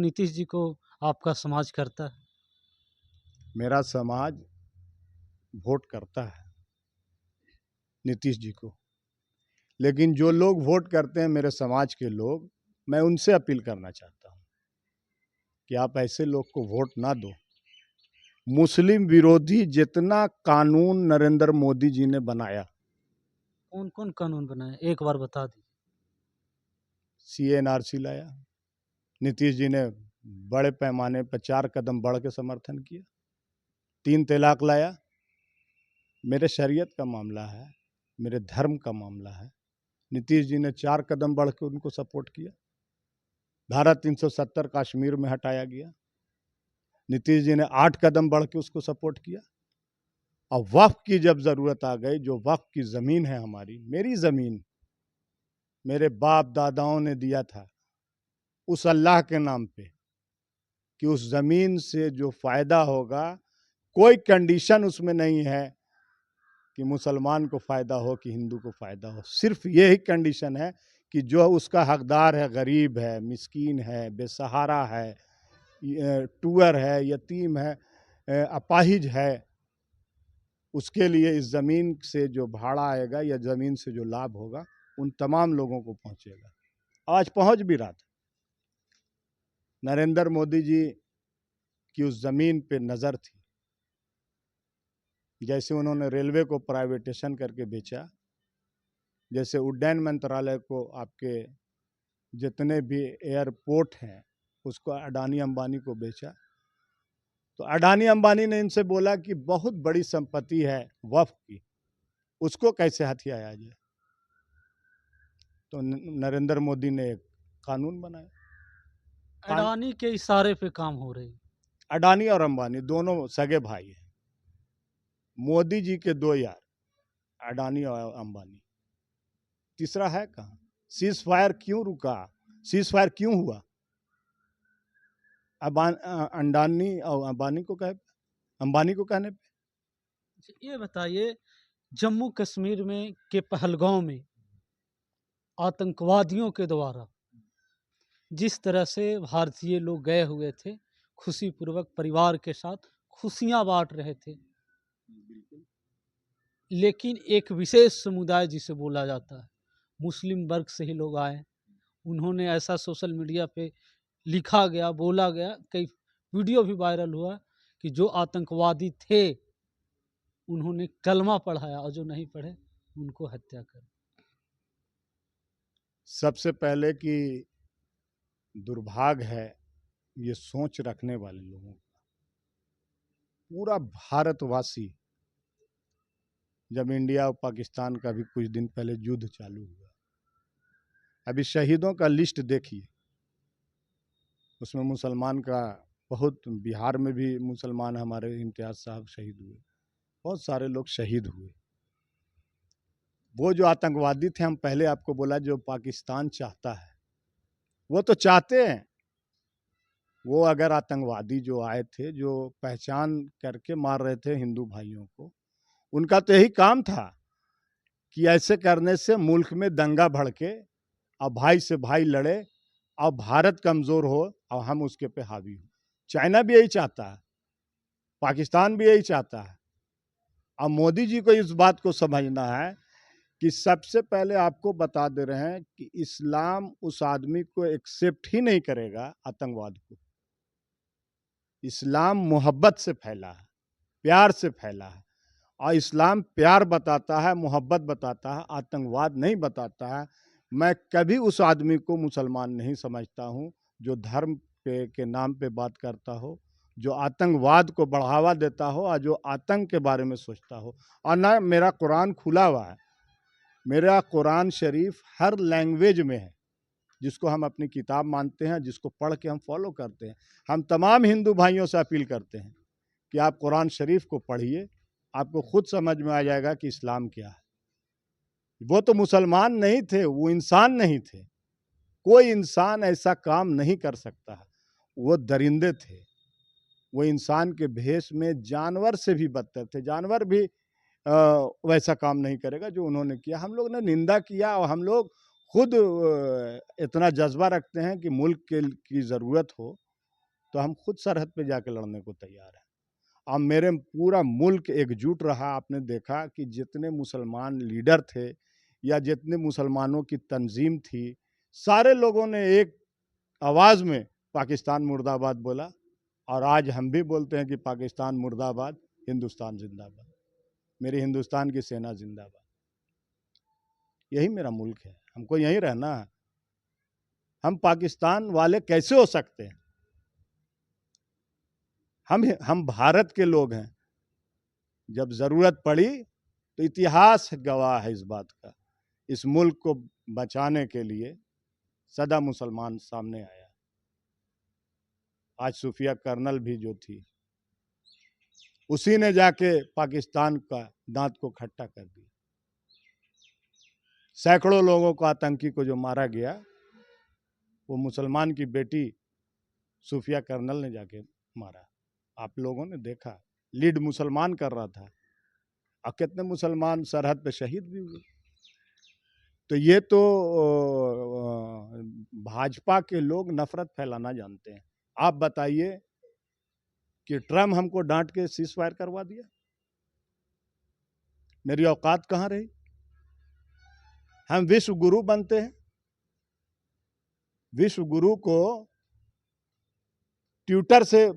नीतीश जी को आपका समाज करता है? मेरा समाज वोट करता है नीतीश जी को, लेकिन जो लोग वोट करते हैं मेरे समाज के लोग, मैं उनसे अपील करना चाहता हूं कि आप ऐसे लोग को वोट ना दो। मुस्लिम विरोधी जितना कानून नरेंद्र मोदी जी ने बनाया, कौन-कौन कानून बनाए? एक बार बता दीजिए। CNRC लाया, नीतीश जी ने बड़े पैमाने पर 4 कदम बढ़ के समर्थन किया। 3 तलाक लाया। मेरे शरीयत का मामला है, मेरे धर्म का मामला है, नीतीश जी ने 4 कदम बढ़ के उनको सपोर्ट किया। धारा 370 कश्मीर में हटाया गया, नीतीश जी ने 8 कदम बढ़ के उसको सपोर्ट किया। अब वक्फ की जब ज़रूरत आ गई, जो वक्फ की ज़मीन है हमारी, मेरी ज़मीन, मेरे बाप दादाओं ने दिया था उस अल्लाह के नाम पे कि उस ज़मीन से जो फ़ायदा होगा, कोई कंडीशन उसमें नहीं है कि मुसलमान को फ़ायदा हो कि हिंदू को फ़ायदा हो। सिर्फ यही कंडीशन है कि जो उसका हकदार है, गरीब है, मिस्कीन है, बेसहारा है, टूअर है, यतीम है, अपाहिज है, उसके लिए इस ज़मीन से जो भाड़ा आएगा या ज़मीन से जो लाभ होगा, उन तमाम लोगों को पहुंचेगा। आज पहुंच भी रहा था। नरेंद्र मोदी जी की उस ज़मीन पे नज़र थी। जैसे उन्होंने रेलवे को प्राइवेटेशन करके बेचा, जैसे उड्डयन मंत्रालय को, आपके जितने भी एयरपोर्ट हैं उसको अडानी अंबानी को बेचा, तो अडानी अंबानी ने इनसे बोला कि बहुत बड़ी संपत्ति है वक्फ की, उसको कैसे हथियाया जाए। तो नरेंद्र मोदी ने एक कानून बनाया। अडानी के इशारे पे काम हो रही है। अडानी और अंबानी दोनों सगे भाई हैं। मोदी जी के 2 यार, अडानी और अंबानी। तीसरा है कहाँ? सीज फायर क्यों रुका? सीज फायर क्यों हुआ? अंडानी और अंबानी को कहे, अंबानी को कहने पे। अच्छा, ये बताइए, जम्मू कश्मीर में के पहलगांव में आतंकवादियों के द्वारा जिस तरह से भारतीय लोग गए हुए थे, खुशीपूर्वक परिवार के साथ खुशियाँ बाँट रहे थे। लेकिन एक विशेष समुदाय जिसे बोला जाता है, मुस्लिम वर्ग से ही लोग आए। उन्होंने ऐसा सोशल मीडिया पे लिखा गया, बोला गया, कई वीडियो भी वायरल हुआ कि जो आतंकवादी थे, उन्होंने कलमा पढ़ाया और जो नहीं पढ़े, उनको हत्या कर। सबसे पहले कि दुर्भाग्य है ये सोच रखने वाले लोगों का। पूरा भारतवासी, जब इंडिया और पाकिस्तान का भी कुछ दिन पहले युद्ध चालू हुआ, अभी शहीदों का लिस्ट देखिए, उसमें मुसलमान का बहुत, बिहार में भी मुसलमान हमारे इम्तियाज साहब शहीद हुए, बहुत सारे लोग शहीद हुए। वो जो आतंकवादी थे, हम पहले आपको बोला, जो पाकिस्तान चाहता है, वो तो चाहते हैं। वो अगर आतंकवादी जो आए थे, जो पहचान करके मार रहे थे हिंदू भाइयों को, उनका तो यही काम था कि ऐसे करने से मुल्क में दंगा भड़के और भाई से भाई लड़े और भारत कमजोर हो और हम उसके पे हावी हो। चाइना भी यही चाहता है, पाकिस्तान भी यही चाहता है। अब मोदी जी को इस बात को समझना है कि सबसे पहले आपको बता दे रहे हैं कि इस्लाम उस आदमी को एक्सेप्ट ही नहीं करेगा, आतंकवाद को। इस्लाम मोहब्बत से फैला है, प्यार से फैला है, और इस्लाम प्यार बताता है, मोहब्बत बताता है, आतंकवाद नहीं बताता है। मैं कभी उस आदमी को मुसलमान नहीं समझता हूँ जो धर्म के नाम पे बात करता हो, जो आतंकवाद को बढ़ावा देता हो और जो आतंक के बारे में सोचता हो। और ना, मेरा कुरान खुला हुआ है, मेरा कुरान शरीफ हर लैंग्वेज में है, जिसको हम अपनी किताब मानते हैं, जिसको पढ़ के हम फॉलो करते हैं। हम तमाम हिंदू भाइयों से अपील करते हैं कि आप कुरान शरीफ को पढ़िए, आपको खुद समझ में आ जाएगा कि इस्लाम क्या है। वो तो मुसलमान नहीं थे, वो इंसान नहीं थे। कोई इंसान ऐसा काम नहीं कर सकता है। वो दरिंदे थे, वो इंसान के भेष में जानवर से भी बदतर थे। जानवर भी वैसा काम नहीं करेगा जो उन्होंने किया। हम लोग ने निंदा किया, और हम लोग खुद इतना जज्बा रखते हैं कि मुल्क की ज़रूरत हो तो हम खुद सरहद पे जाके लड़ने को तैयार हैं। अब मेरे पूरा मुल्क एकजुट रहा। आपने देखा कि जितने मुसलमान लीडर थे या जितने मुसलमानों की तंजीम थी, सारे लोगों ने एक आवाज़ में पाकिस्तान मुर्दाबाद बोला। और आज हम भी बोलते हैं कि पाकिस्तान मुर्दाबाद, हिंदुस्तान जिंदाबाद, मेरी हिंदुस्तान की सेना जिंदाबाद। यही मेरा मुल्क है, हमको यहीं रहना है। हम पाकिस्तान वाले कैसे हो सकते हैं? हम भारत के लोग हैं। जब जरूरत पड़ी तो इतिहास गवाह है इस बात का, इस मुल्क को बचाने के लिए सदा मुसलमान सामने आया। आज सूफिया कर्नल भी जो थी, उसी ने जाके पाकिस्तान का दांत को खट्टा कर दिया। सैकड़ों लोगों को, आतंकी को जो मारा गया, वो मुसलमान की बेटी सूफिया कर्नल ने जाके मारा। आप लोगों ने देखा, लीड मुसलमान कर रहा था, और कितने मुसलमान सरहद पे शहीद भी हुए। तो ये तो भाजपा के लोग नफरत फैलाना जानते हैं। आप बताइए कि ट्रम्प हमको डांट के सीज फायर करवा दिया, मेरी औकात कहाँ रही? हम विश्व गुरु बनते हैं। विश्व गुरु को ट्विटर से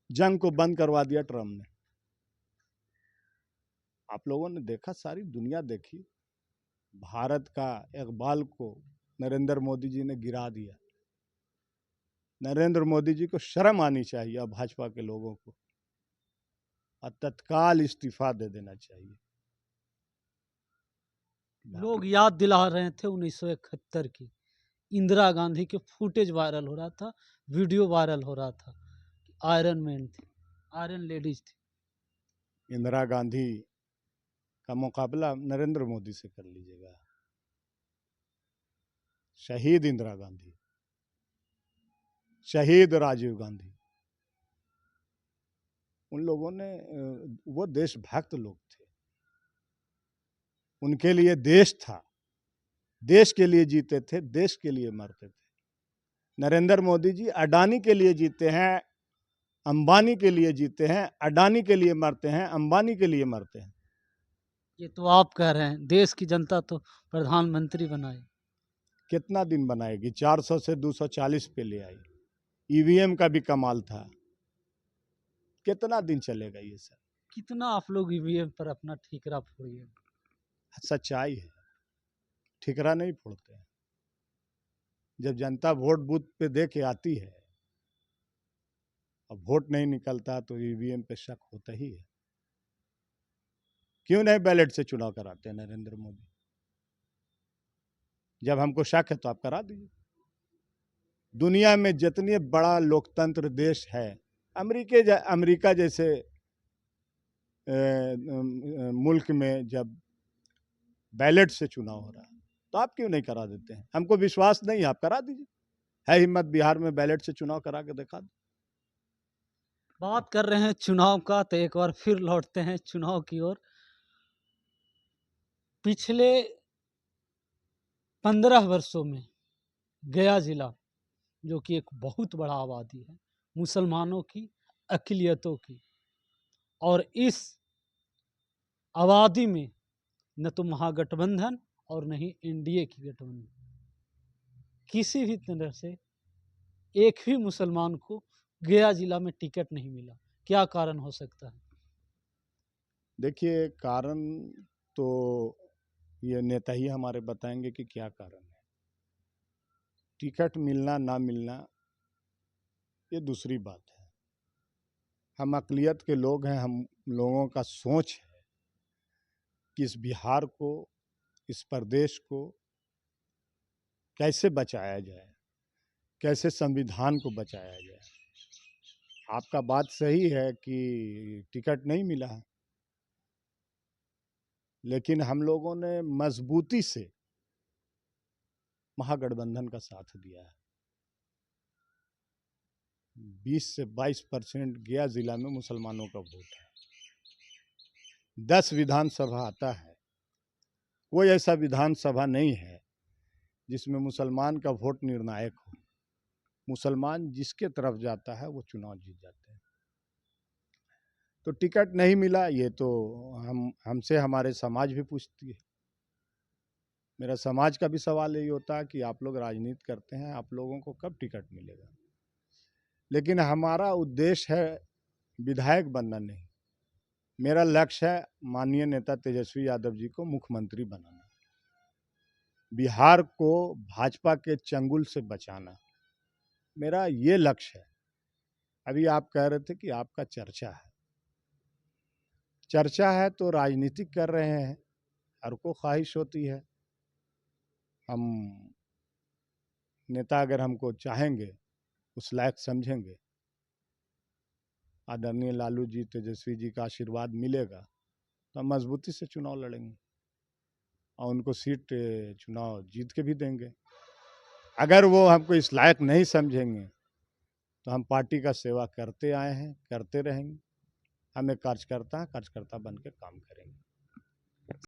जंग को बंद करवा दिया ट्रम्प ने। आप लोगों ने देखा, सारी दुनिया देखी, भारत का इकबाल को नरेंद्र मोदी जी ने गिरा दिया। नरेंद्र मोदी जी को शर्म आनी चाहिए, और भाजपा के लोगों को, और तत्काल इस्तीफा दे देना चाहिए। लोग याद दिला रहे थे 1971 की इंदिरा गांधी के फुटेज वायरल हो रहा था, वीडियो वायरल हो रहा था। आयरन मैन थी, आयरन लेडीज थी। इंदिरा गांधी का मुकाबला नरेंद्र मोदी से कर लीजिएगा। शहीद इंदिरा गांधी, शहीद राजीव गांधी, उन लोगों ने, वो देशभक्त लोग थे। उनके लिए देश था, देश के लिए जीते थे, देश के लिए मरते थे। नरेंद्र मोदी जी अडानी के लिए जीते हैं, अंबानी के लिए जीते हैं, अडानी के लिए मरते हैं, अंबानी के लिए मरते हैं। ये तो आप कह रहे हैं, देश की जनता तो प्रधानमंत्री बनाए। कितना दिन बनाएगी? 400 से 240 पे ले आई। ईवीएम का भी कमाल था। कितना दिन चलेगा ये सब? कितना आप लोग ईवीएम पर अपना ठीकरा फोड़िए। सच्चाई है, ठिकरा नहीं फोड़ते हैं। जब जनता वोट बूथ पे दे के आती है और वोट नहीं निकलता, तो ईवीएम पे शक होता ही है। क्यों नहीं बैलेट से चुनाव कराते हैं नरेंद्र मोदी? जब हमको शक है तो आप करा दीजिए। दुनिया में जितने बड़ा लोकतंत्र देश है, अमेरिका जैसे मुल्क में जब बैलेट से चुनाव हो रहा है, तो आप क्यों नहीं करा देते हैं? हमको विश्वास नहीं है, आप करा दीजिए। है हिम्मत बिहार में बैलेट से चुनाव करा के दिखा दो। बात कर रहे हैं चुनाव का, तो एक बार फिर लौटते हैं चुनाव की ओर। पिछले 15 वर्षों में गया जिला, जो कि एक बहुत बड़ा आबादी है मुसलमानों की, अक़लियतों की, और इस आबादी में न तो महागठबंधन और न ही एनडीए की गठबंधन, किसी भी तरह से एक भी मुसलमान को गया जिला में टिकट नहीं मिला। क्या कारण हो सकता है? देखिए, कारण तो ये नेता ही हमारे बताएंगे कि क्या कारण है। टिकट मिलना ना मिलना ये दूसरी बात है। हम अक़लियत के लोग हैं, हम लोगों का सोच है कि इस बिहार को, इस प्रदेश को कैसे बचाया जाए, कैसे संविधान को बचाया जाए। आपका बात सही है कि टिकट नहीं मिला है, लेकिन हम लोगों ने मजबूती से महागठबंधन का साथ दिया है। 20 से 22% गया जिला में मुसलमानों का वोट है। 10 विधानसभा आता है, कोई ऐसा विधानसभा नहीं है जिसमें मुसलमान का वोट निर्णायक हो। मुसलमान जिसके तरफ जाता है वो चुनाव जीत जाते हैं। तो टिकट नहीं मिला, ये तो हमसे हमारे समाज भी पूछती है। मेरा समाज का भी सवाल यही होता है कि आप लोग राजनीति करते हैं, आप लोगों को कब टिकट मिलेगा। लेकिन हमारा उद्देश्य है विधायक बनना नहीं, मेरा लक्ष्य है माननीय नेता तेजस्वी यादव जी को मुख्यमंत्री बनाना, बिहार को भाजपा के चंगुल से बचाना, मेरा ये लक्ष्य है। अभी आप कह रहे थे कि आपका चर्चा है तो राजनीति कर रहे हैं, हर को ख्वाहिश होती है हम नेता अगर हमको चाहेंगे, उस लायक समझेंगे, आदरणीय लालू जी तेजस्वी जी का आशीर्वाद मिलेगा तो हम मजबूती से चुनाव लड़ेंगे और उनको सीट चुनाव जीत के भी देंगे। अगर वो हमको इस लायक नहीं समझेंगे तो हम पार्टी का सेवा करते आए हैं, करते रहेंगे। हम एक कार्यकर्ता बन के काम करेंगे।